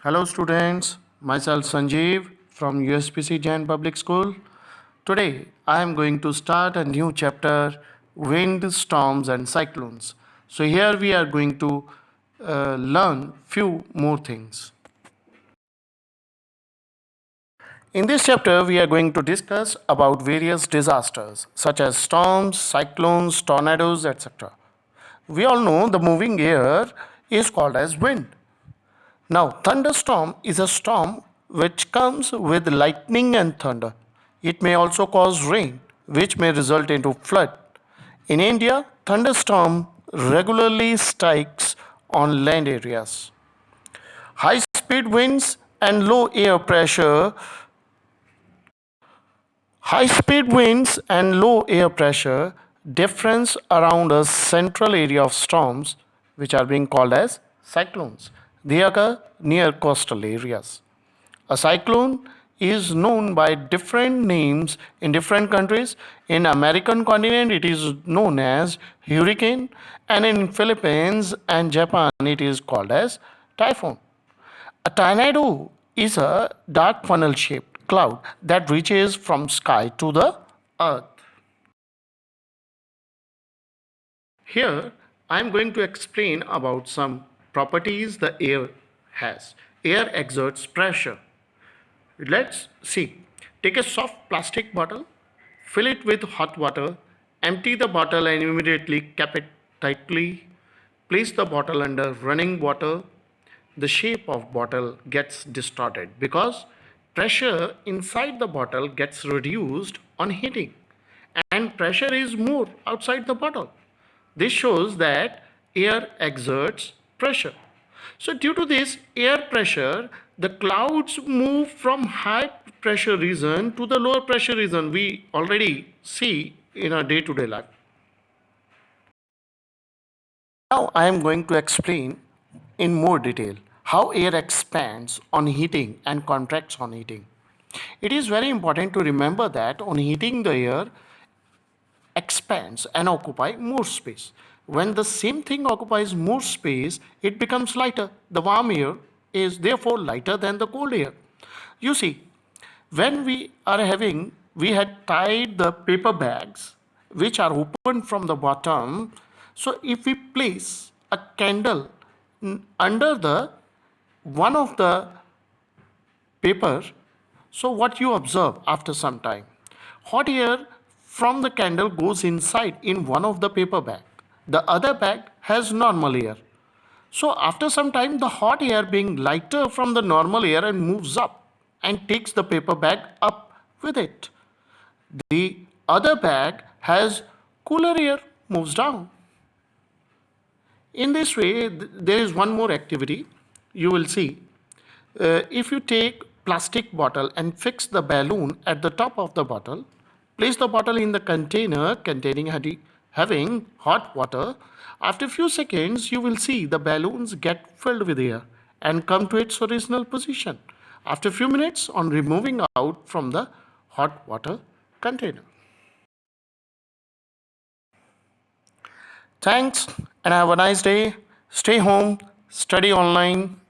Hello students, myself Sanjeev from USPC Jain Public School. Today I am going to start a new chapter, wind, storms and cyclones. So here we are going to learn few more things. In this chapter we are going to discuss about various disasters such as storms, cyclones, tornadoes, etc. We all know the moving air is called as wind. Now, thunderstorm is a storm which comes with lightning and thunder. It may also cause rain, which may result into flood. In India, thunderstorm regularly strikes on land areas. High speed winds and low air pressure High speed winds and low air pressure difference around a central area of storms, which are being called as cyclones. They occur near coastal areas. A cyclone is known by different names in different countries. In American continent, it is known as hurricane, and in Philippines and Japan, it is called as typhoon. A tornado is a dark funnel shaped cloud that reaches from sky to the earth. Here, I am going to explain about some properties the air has. Air exerts pressure. Let's see. Take a soft plastic bottle, fill it with hot water, empty the bottle and immediately cap it tightly. Place the bottle under running water. The shape of bottle gets distorted because pressure inside the bottle gets reduced on heating and pressure is more outside the bottle. This shows that air exerts pressure. So, due to this air pressure, the clouds move from high pressure region to the lower pressure region we already see in our day to day life. Now, I am going to explain in more detail how air expands on heating and contracts on heating. It is very important to remember that on heating the air expands and occupy more space. When the same thing occupies more space, it becomes lighter. The warm air is therefore lighter than the cold air. You see, when we had tied the paper bags which are open from the bottom. So if we place a candle under the one of the paper, so what you observe after some time? Hot air from the candle goes inside in one of the paper bag. The other bag has normal air. So after some time, the hot air being lighter from the normal air and moves up and takes the paper bag up with it. The other bag has cooler air moves down. In this way, there is one more activity you will see. If you take plastic bottle and fix the balloon at the top of the bottle, place the bottle in the container containing having hot water. After a few seconds, you will see the balloons get filled with air and come to its original position. After a few minutes, on removing out from the hot water container. Thanks and have a nice day. Stay home, study online.